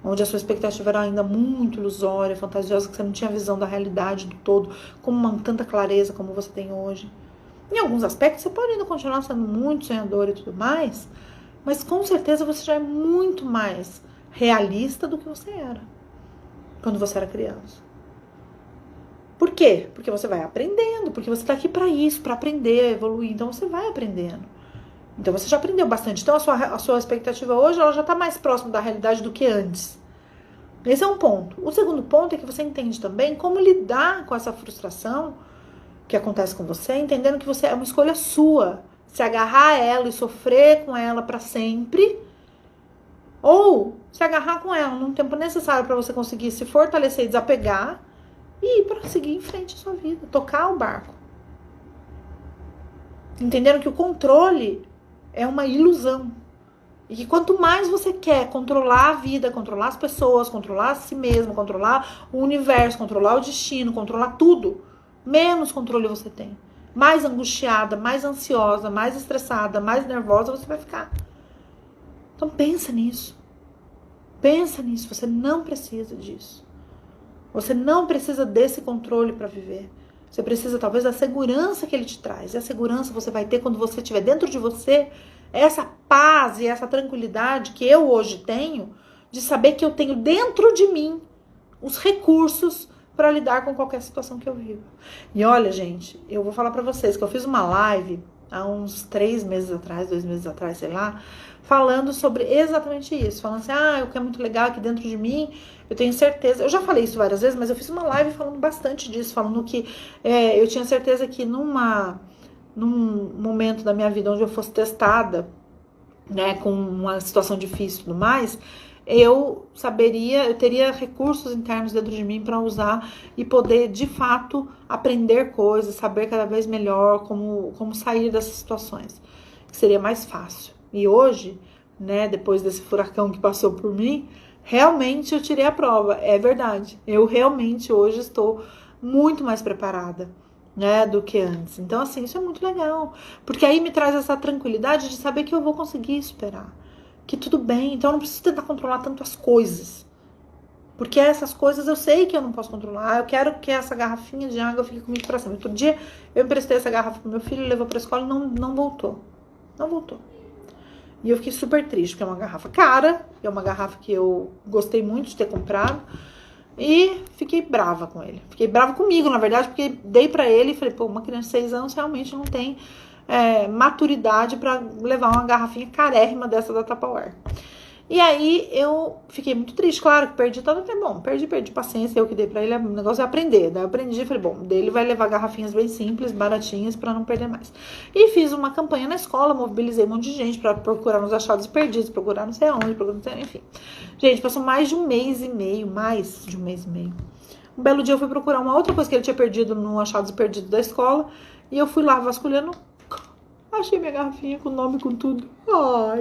onde a sua expectativa era ainda muito ilusória, fantasiosa, que você não tinha visão da realidade do todo, com tanta clareza como você tem hoje. Em alguns aspectos, você pode ainda continuar sendo muito sonhador e tudo mais, mas com certeza você já é muito mais realista do que você era quando você era criança. Por quê? Porque você vai aprendendo, porque você está aqui para isso, para aprender, evoluir, então você vai aprendendo. Então você já aprendeu bastante. Então a sua expectativa hoje ela já está mais próxima da realidade do que antes. Esse é um ponto. O segundo ponto é que você entende também como lidar com essa frustração que acontece com você, entendendo que você é uma escolha sua. Se agarrar a ela e sofrer com ela para sempre, ou se agarrar com ela num tempo necessário para você conseguir se fortalecer e desapegar e ir para seguir em frente a sua vida, tocar o barco. Entendendo que o controle é uma ilusão. E que quanto mais você quer controlar a vida, controlar as pessoas, controlar a si mesmo, controlar o universo, controlar o destino, controlar tudo, menos controle você tem. Mais angustiada, mais ansiosa, mais estressada, mais nervosa você vai ficar. Então pensa nisso. Pensa nisso. Você não precisa disso. Você não precisa desse controle para viver. Você precisa talvez da segurança que ele te traz. E a segurança você vai ter quando você estiver dentro de você essa paz e essa tranquilidade que eu hoje tenho, de saber que eu tenho dentro de mim os recursos para lidar com qualquer situação que eu vivo. E olha, gente, eu vou falar para vocês que eu fiz uma live há uns 3 meses atrás, 2 meses atrás, sei lá, falando sobre exatamente isso. Falando assim, o que é muito legal aqui dentro de mim, eu tenho certeza, eu já falei isso várias vezes, mas eu fiz uma live falando bastante disso, falando que eu tinha certeza que num momento da minha vida onde eu fosse testada, né, com uma situação difícil e tudo mais, eu teria recursos internos dentro de mim para usar e poder, de fato, aprender coisas, saber cada vez melhor como sair dessas situações, que seria mais fácil. E hoje, né, depois desse furacão que passou por mim, realmente eu tirei a prova, é verdade. Eu realmente hoje estou muito mais preparada, né, do que antes. Então, assim, isso é muito legal, porque aí me traz essa tranquilidade de saber que eu vou conseguir superar, que tudo bem, então eu não preciso tentar controlar tanto as coisas, porque essas coisas eu sei que eu não posso controlar. Eu quero que essa garrafinha de água fique comigo para sempre. Outro dia eu emprestei essa garrafa pro meu filho, levou para a escola e não voltou. E eu fiquei super triste, porque é uma garrafa cara, é uma garrafa que eu gostei muito de ter comprado. E fiquei brava com ele. Fiquei brava comigo, na verdade, porque dei pra ele e falei, uma criança de 6 anos realmente não tem maturidade pra levar uma garrafinha carérrima dessa da Tupperware. E aí eu fiquei muito triste, claro que perdi tudo. Eu falei, perdi paciência, eu que dei pra ele, o negócio é aprender. Daí eu aprendi, falei, dele vai levar garrafinhas bem simples, baratinhas, pra não perder mais. E fiz uma campanha na escola, mobilizei um monte de gente pra procurar nos achados perdidos, procurar não sei aonde, enfim. Gente, passou mais de um mês e meio. Um belo dia eu fui procurar uma outra coisa que ele tinha perdido no achados perdidos da escola, e eu fui lá vasculhando, achei minha garrafinha com nome, com tudo.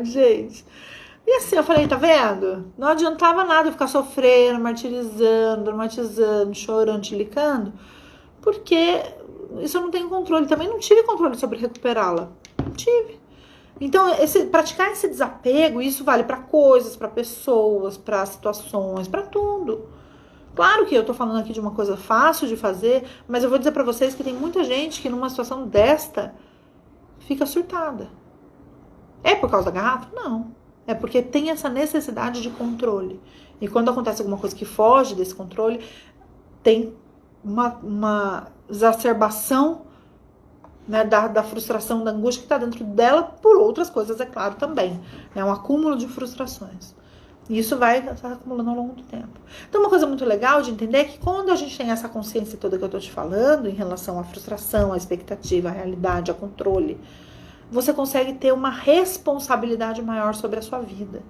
Gente... E assim, eu falei, tá vendo? Não adiantava nada eu ficar sofrendo, martirizando, dramatizando, chorando, tilicando, porque isso eu não tenho controle. Também não tive controle sobre recuperá-la. Não tive. Então, praticar esse desapego, isso vale pra coisas, pra pessoas, pra situações, pra tudo. Claro que eu tô falando aqui de uma coisa fácil de fazer, mas eu vou dizer pra vocês que tem muita gente que numa situação desta fica surtada. É por causa da garrafa? Não. É porque tem essa necessidade de controle. E quando acontece alguma coisa que foge desse controle, tem uma exacerbação, né, da frustração, da angústia que está dentro dela, por outras coisas, é claro, também. É um acúmulo de frustrações. E isso vai estar acumulando ao longo do tempo. Então, uma coisa muito legal de entender é que quando a gente tem essa consciência toda que eu estou te falando, em relação à frustração, à expectativa, à realidade, ao controle, você consegue ter uma responsabilidade maior sobre a sua vida.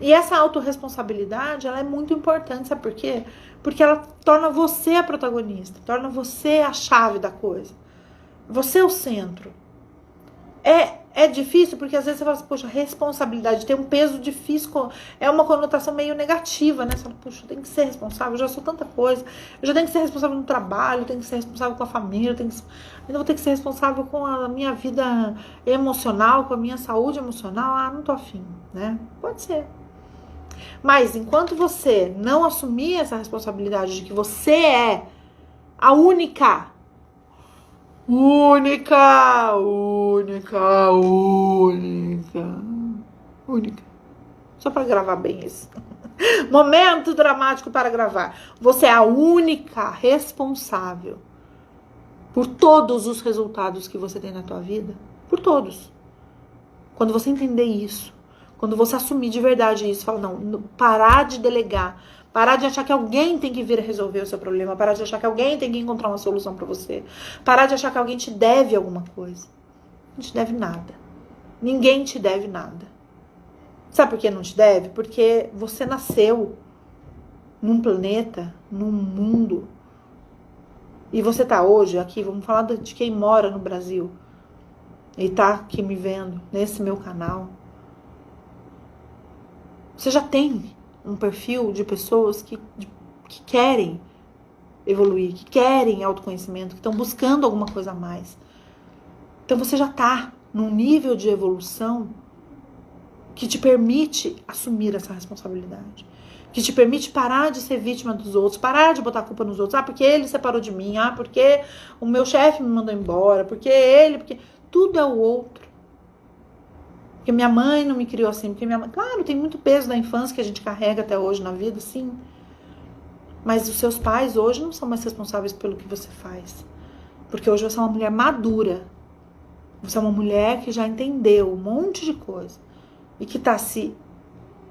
E essa autorresponsabilidade, ela é muito importante, sabe por quê? Porque ela torna você a protagonista, torna você a chave da coisa. Você é o centro. É difícil, porque às vezes você fala assim, poxa, responsabilidade tem um peso difícil, é uma conotação meio negativa, né? Você fala, poxa, eu tenho que ser responsável, eu já sou tanta coisa, eu já tenho que ser responsável no trabalho, eu tenho que ser responsável com a família, ainda vou ter que ser responsável com a minha vida emocional, com a minha saúde emocional, não tô afim, né? Pode ser. Mas enquanto você não assumir essa responsabilidade de que você é a única, só para gravar bem isso. Momento dramático para gravar. Você é a única responsável por todos os resultados que você tem na tua vida. Por todos. Quando você entender isso, quando você assumir de verdade isso, falar, não, parar de delegar, parar de achar que alguém tem que vir resolver o seu problema, parar de achar que alguém tem que encontrar uma solução para você, parar de achar que alguém te deve alguma coisa. Não te deve nada. Ninguém te deve nada. Sabe por que não te deve? Porque você nasceu num planeta, num mundo. E você tá hoje aqui, vamos falar de quem mora no Brasil. E tá aqui me vendo, nesse meu canal. Você já tem um perfil de pessoas que querem evoluir, que querem autoconhecimento, que estão buscando alguma coisa a mais. Então você já tá num nível de evolução que te permite assumir essa responsabilidade. Que te permite parar de ser vítima dos outros, parar de botar a culpa nos outros. Ah, porque ele separou de mim, ah, porque o meu chefe me mandou embora, porque ele, porque... Tudo é o outro. Porque minha mãe não me criou assim, porque minha mãe... Claro, tem muito peso da infância que a gente carrega até hoje na vida, sim. Mas os seus pais hoje não são mais responsáveis pelo que você faz. Porque hoje você é uma mulher madura. Você é uma mulher que já entendeu um monte de coisa. E que está se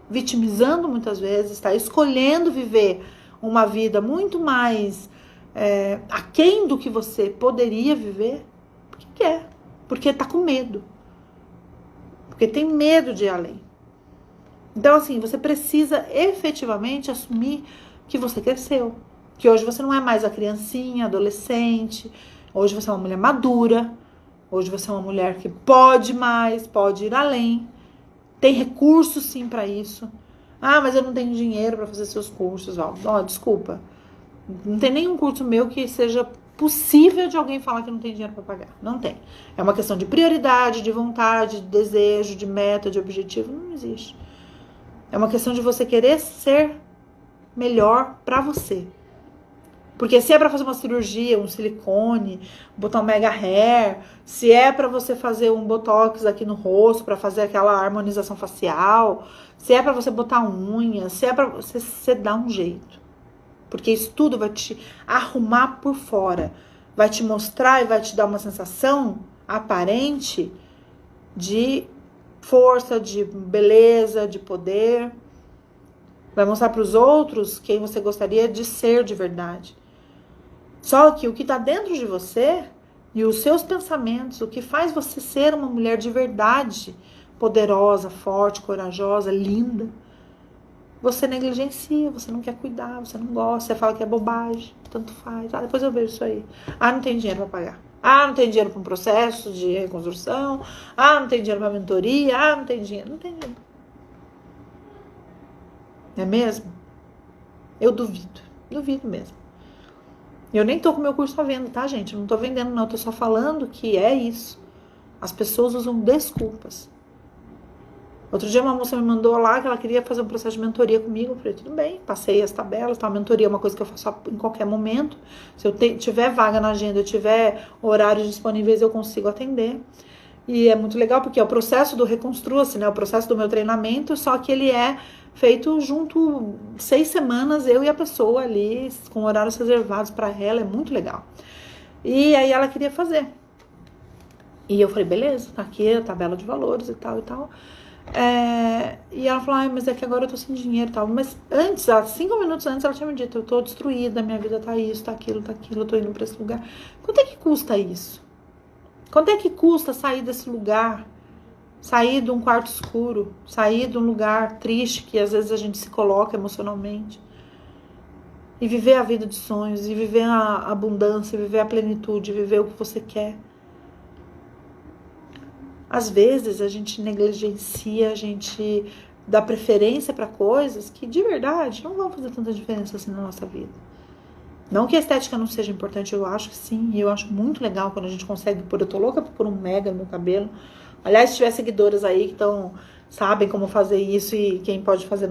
vitimizando muitas vezes, está escolhendo viver uma vida muito mais aquém do que você poderia viver, porque quer, porque está com medo, porque tem medo de ir além. Então, assim, você precisa efetivamente assumir que você cresceu, que hoje você não é mais a criancinha, adolescente, hoje você é uma mulher madura, hoje você é uma mulher que pode mais, pode ir além. Tem recurso sim para isso. Ah, mas eu não tenho dinheiro para fazer seus cursos. Desculpa. Não tem nenhum curso meu que seja possível de alguém falar que não tem dinheiro para pagar. Não tem. É uma questão de prioridade, de vontade, de desejo, de meta, de objetivo. Não existe. É uma questão de você querer ser melhor para você. Porque se é para fazer uma cirurgia, um silicone, botar um mega hair, se é para você fazer um botox aqui no rosto, para fazer aquela harmonização facial, se é para você botar unha, se é para você dar um jeito. Porque isso tudo vai te arrumar por fora, vai te mostrar e vai te dar uma sensação aparente de força, de beleza, de poder. Vai mostrar para os outros quem você gostaria de ser de verdade. Só que o que está dentro de você e os seus pensamentos, o que faz você ser uma mulher de verdade, poderosa, forte, corajosa, linda, você negligencia, você não quer cuidar, você não gosta, você fala que é bobagem, tanto faz. Ah, depois eu vejo isso aí. Ah, não tem dinheiro para pagar. Ah, não tem dinheiro para um processo de reconstrução. Ah, não tem dinheiro para mentoria. Ah, não tem dinheiro. Não tem dinheiro. Não é mesmo? Eu duvido. Duvido mesmo. Eu nem tô com meu curso à venda, tá, gente? Eu não tô vendendo, não. Eu tô só falando que é isso. As pessoas usam desculpas. Outro dia uma moça me mandou lá que ela queria fazer um processo de mentoria comigo. Eu falei, tudo bem, passei as tabelas, tá? Mentoria é uma coisa que eu faço em qualquer momento. Se eu tiver vaga na agenda, eu tiver horários disponíveis, eu consigo atender. E é muito legal porque é o processo do Reconstrua-se, né? O processo do meu treinamento, só que ele é feito junto 6 semanas, eu e a pessoa ali, com horários reservados para ela, é muito legal. E aí ela queria fazer. E eu falei, beleza, tá aqui a tabela de valores e tal e tal. E ela falou, mas é que agora eu tô sem dinheiro e tal. Mas antes, 5 minutos antes, ela tinha me dito, eu tô destruída, minha vida tá isso, tá aquilo, eu tô indo pra esse lugar. Quanto é que custa isso? Quanto é que custa sair desse lugar? Sair de um quarto escuro, sair de um lugar triste que às vezes a gente se coloca emocionalmente e viver a vida de sonhos, e viver a abundância, viver a plenitude, viver o que você quer. Às vezes a gente negligencia, a gente dá preferência para coisas que de verdade não vão fazer tanta diferença assim na nossa vida. Não que a estética não seja importante, eu acho que sim, e eu acho muito legal quando a gente consegue pôr. Eu tô louca por pôr um mega no meu cabelo. Aliás, se tiver seguidoras aí que sabem como fazer isso e quem pode fazer,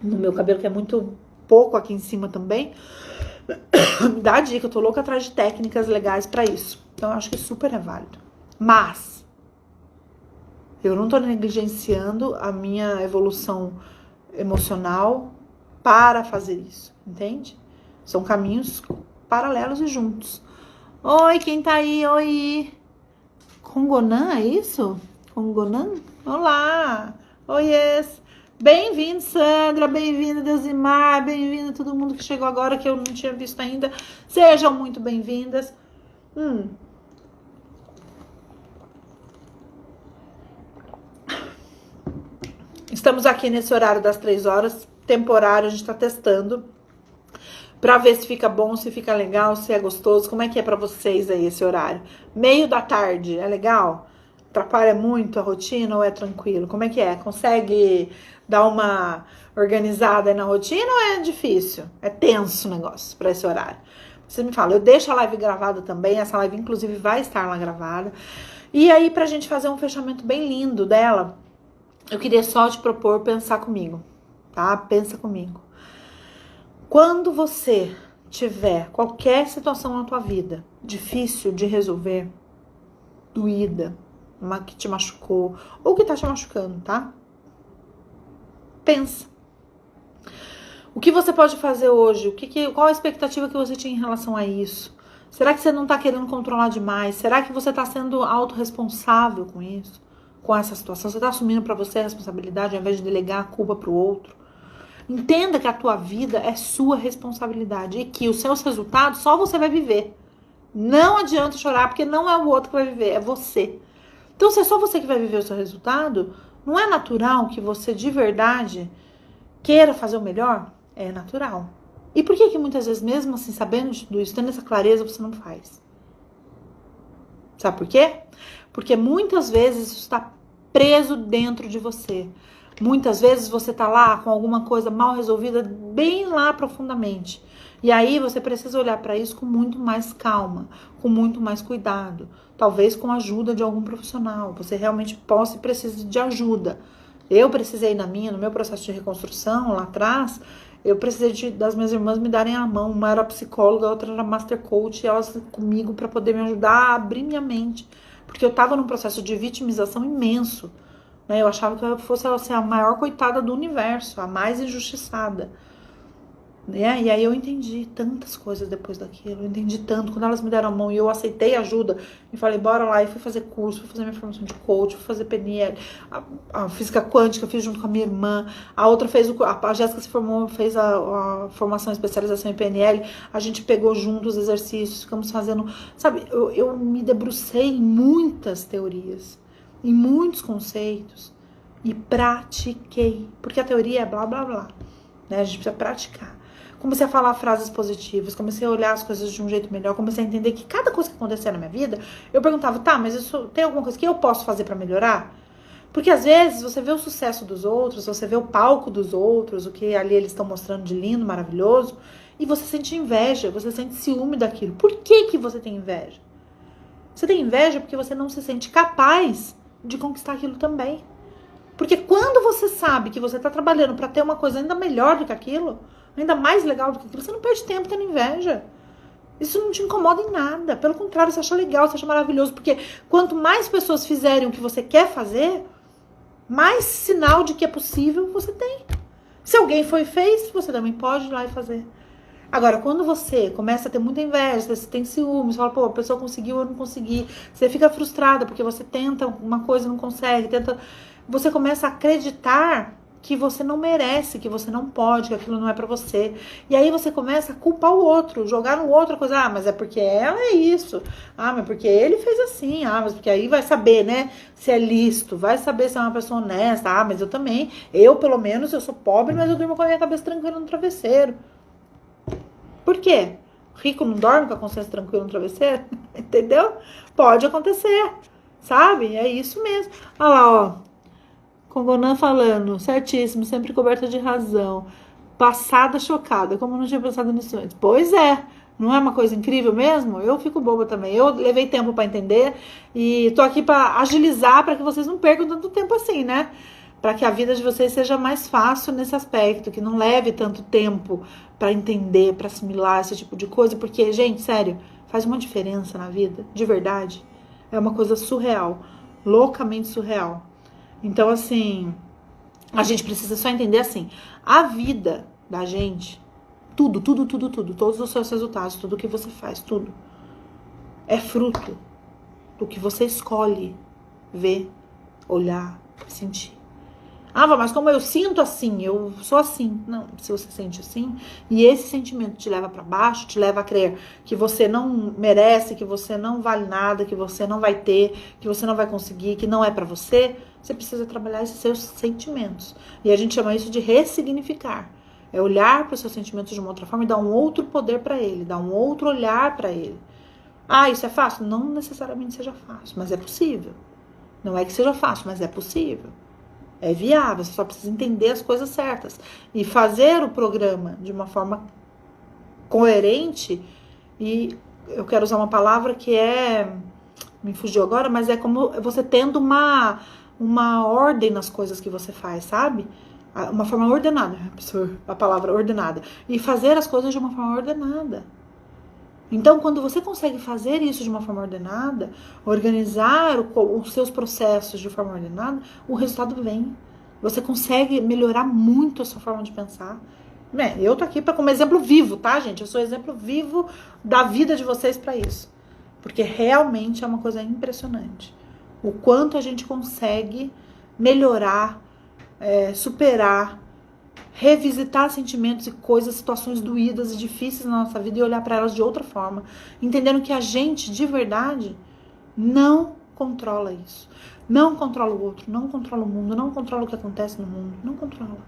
no meu cabelo, que é muito pouco aqui em cima também. Me dá a dica, eu tô louca atrás de técnicas legais pra isso. Então eu acho que super é válido. Mas eu não tô negligenciando a minha evolução emocional para fazer isso, entende? São caminhos paralelos e juntos. Oi, quem tá aí? Oi! Congonan, é isso? Congonan? Olá! Oiês! Bem-vindo, Sandra! Bem-vinda, Deusimar! Bem-vindo todo mundo que chegou agora, que eu não tinha visto ainda. Sejam muito bem-vindas. Estamos aqui nesse horário das 3 horas, temporário, a gente tá testando pra ver se fica bom, se fica legal, se é gostoso. Como é que é pra vocês aí esse horário? Meio da tarde, é legal? Atrapalha muito a rotina ou é tranquilo? Como é que é? Consegue dar uma organizada aí na rotina ou é difícil? É tenso o negócio pra esse horário? Você me fala, eu deixo a live gravada também, essa live inclusive vai estar lá gravada. E aí pra gente fazer um fechamento bem lindo dela, eu queria só te propor pensar comigo, tá? Pensa comigo. Quando você tiver qualquer situação na tua vida difícil de resolver, doída, uma que te machucou ou que tá te machucando, tá? Pensa. O que você pode fazer hoje? Qual a expectativa que você tinha em relação a isso? Será que você não tá querendo controlar demais? Será que você tá sendo autorresponsável com isso? Com essa situação? Você tá assumindo pra você a responsabilidade ao invés de delegar a culpa pro outro? Entenda que a tua vida é sua responsabilidade e que os seus resultados só você vai viver. Não adianta chorar, porque não é o outro que vai viver, é você. Então, se é só você que vai viver o seu resultado, não é natural que você de verdade queira fazer o melhor? É natural. E por que muitas vezes, mesmo assim, sabendo de tudo isso, tendo essa clareza, você não faz? Sabe por quê? Porque muitas vezes isso está preso dentro de você. Muitas vezes você tá lá com alguma coisa mal resolvida bem lá profundamente. E aí você precisa olhar para isso com muito mais calma, com muito mais cuidado. Talvez com a ajuda de algum profissional. Você realmente possa e precise de ajuda. Eu precisei no meu processo de reconstrução lá atrás, eu precisei das minhas irmãs me darem a mão. Uma era psicóloga, a outra era master coach, e elas comigo para poder me ajudar a abrir minha mente. Porque eu tava num processo de vitimização imenso. Eu achava que eu fosse assim, a maior coitada do universo, a mais injustiçada. E aí eu entendi tantas coisas depois daquilo, eu entendi tanto. Quando elas me deram a mão e eu aceitei ajuda, e falei, bora lá, e fui fazer curso, fui fazer minha formação de coach, fui fazer PNL, a física quântica, eu fiz junto com a minha irmã, a outra fez, a Jéssica se formou, fez a formação e especialização em PNL, a gente pegou juntos os exercícios, ficamos fazendo, sabe, eu me debrucei em muitas teorias, em muitos conceitos, e pratiquei, porque a teoria é blá blá blá, né? A gente precisa praticar. Comecei a falar frases positivas, comecei a olhar as coisas de um jeito melhor, comecei a entender que cada coisa que acontecia na minha vida, eu perguntava, tá, mas isso tem alguma coisa que eu posso fazer pra melhorar? Porque às vezes você vê o sucesso dos outros, você vê o palco dos outros, o que ali eles estão mostrando de lindo, maravilhoso, e você sente inveja, você sente ciúme daquilo. Por que você tem inveja? Você tem inveja porque você não se sente capaz de conquistar aquilo também. Porque quando você sabe que você tá trabalhando pra ter uma coisa ainda melhor do que aquilo, ainda mais legal do que aquilo, você não perde tempo tendo inveja. Isso não te incomoda em nada. Pelo contrário, você acha legal, você acha maravilhoso. Porque quanto mais pessoas fizerem o que você quer fazer, mais sinal de que é possível você tem. Se alguém foi e fez, você também pode ir lá e fazer. Agora, quando você começa a ter muita inveja, você tem ciúmes, você fala, pô, a pessoa conseguiu, eu não consegui. Você fica frustrada porque você tenta uma coisa e não consegue. Você começa a acreditar que você não merece, que você não pode, que aquilo não é pra você. E aí você começa a culpar o outro, jogar no outro a coisa. Ah, mas é porque ela é isso. Ah, mas porque ele fez assim. Ah, mas porque aí vai saber, né, se é lícito, vai saber se é uma pessoa honesta. Ah, mas eu também. Eu, pelo menos, eu sou pobre, mas eu durmo com a minha cabeça tranquila no travesseiro. Por quê? Rico não dorme com a consciência tranquila no travesseiro? Entendeu? Pode acontecer, sabe? É isso mesmo. Olha lá, ó. Congonan falando, certíssimo, sempre coberta de razão. Passada chocada, como não tinha pensado nisso antes. Pois é, não é uma coisa incrível mesmo? Eu fico boba também. Eu levei tempo pra entender e tô aqui pra agilizar, pra que vocês não percam tanto tempo assim, né? para que a vida de vocês seja mais fácil nesse aspecto, que não leve tanto tempo para entender, para assimilar esse tipo de coisa, porque, gente, sério, faz uma diferença na vida, de verdade. É uma coisa surreal, loucamente surreal. Então, assim, a gente precisa só entender assim, a vida da gente, tudo, todos os seus resultados, tudo que você faz, tudo, é fruto do que você escolhe ver, olhar, sentir. Ah, mas como eu sinto assim, eu sou assim. Não, se você sente assim, e esse sentimento te leva pra baixo, te leva a crer que você não merece, que você não vale nada, que você não vai ter, que você não vai conseguir, que não é pra você, você precisa trabalhar esses seus sentimentos. E a gente chama isso de ressignificar. É olhar para os seus sentimentos de uma outra forma e dar um outro poder pra ele, dar um outro olhar pra ele. Ah, isso é fácil? Não necessariamente seja fácil, mas é possível. Não é que seja fácil, mas é possível. É viável, você só precisa entender as coisas certas. E fazer o programa de uma forma coerente, e eu quero usar uma palavra que me fugiu agora, mas é como você tendo uma ordem nas coisas que você faz, sabe? Uma forma ordenada, a palavra ordenada. E fazer as coisas de uma forma ordenada. Então, quando você consegue fazer isso de uma forma ordenada, organizar os seus processos de forma ordenada, o resultado vem. Você consegue melhorar muito a sua forma de pensar. Eu tô aqui como exemplo vivo, tá, gente? Eu sou exemplo vivo da vida de vocês para isso. Porque realmente é uma coisa impressionante. O quanto a gente consegue melhorar, superar, revisitar sentimentos e coisas, situações doídas e difíceis na nossa vida e olhar para elas de outra forma, entendendo que a gente, de verdade, não controla isso. Não controla o outro, não controla o mundo, não controla o que acontece no mundo, não controla.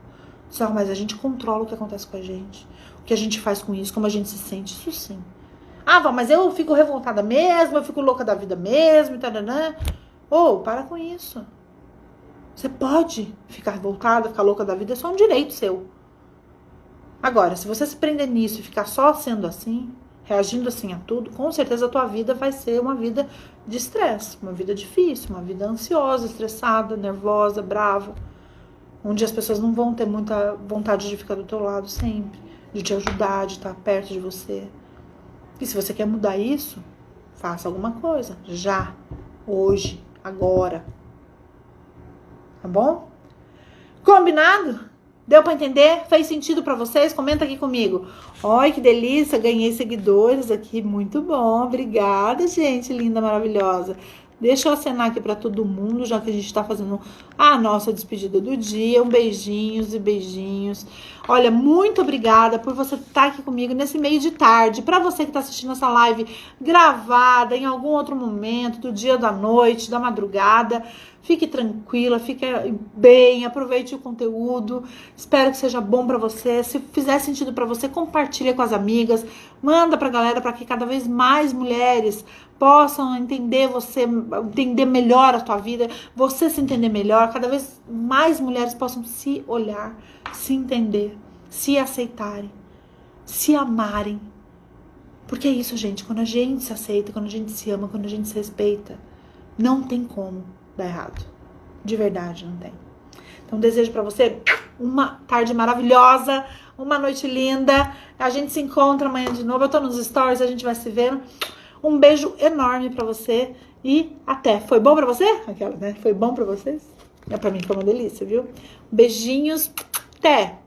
Só, mas a gente controla o que acontece com a gente, o que a gente faz com isso, como a gente se sente, isso sim. Ah, mas eu fico revoltada mesmo, eu fico louca da vida mesmo, e tal, para com isso. Você pode ficar revoltada, ficar louca da vida, é só um direito seu. Agora, se você se prender nisso e ficar só sendo assim, reagindo assim a tudo, com certeza a tua vida vai ser uma vida de estresse, uma vida difícil, uma vida ansiosa, estressada, nervosa, brava, onde as pessoas não vão ter muita vontade de ficar do teu lado sempre, de te ajudar, de estar perto de você. E se você quer mudar isso, faça alguma coisa, já, hoje, agora. Tá bom? Combinado? Deu pra entender? Fez sentido pra vocês? Comenta aqui comigo. Olha que delícia, ganhei seguidores aqui, muito bom. Obrigada, gente linda, maravilhosa. Deixa eu acenar aqui pra todo mundo, já que a gente tá fazendo a nossa despedida do dia. Beijinhos e beijinhos. Olha, muito obrigada por você estar aqui comigo nesse meio de tarde. Pra você que tá assistindo essa live gravada em algum outro momento, do dia, da noite, da madrugada, fique tranquila, fique bem, aproveite o conteúdo. Espero que seja bom pra você. Se fizer sentido pra você, compartilha com as amigas, manda pra galera para que cada vez mais mulheres possam entender você, entender melhor a tua vida, você se entender melhor, cada vez mais mulheres possam se olhar, se entender, se aceitarem, se amarem. Porque é isso, gente, quando a gente se aceita, quando a gente se ama, quando a gente se respeita, não tem como dar errado. De verdade, não tem. Então, desejo pra você uma tarde maravilhosa, uma noite linda. A gente se encontra amanhã de novo. Eu tô nos stories, a gente vai se vendo. Um beijo enorme pra você e até. Foi bom pra você? Aquela, né? Foi bom pra vocês? Pra mim foi uma delícia, viu? Beijinhos. Até!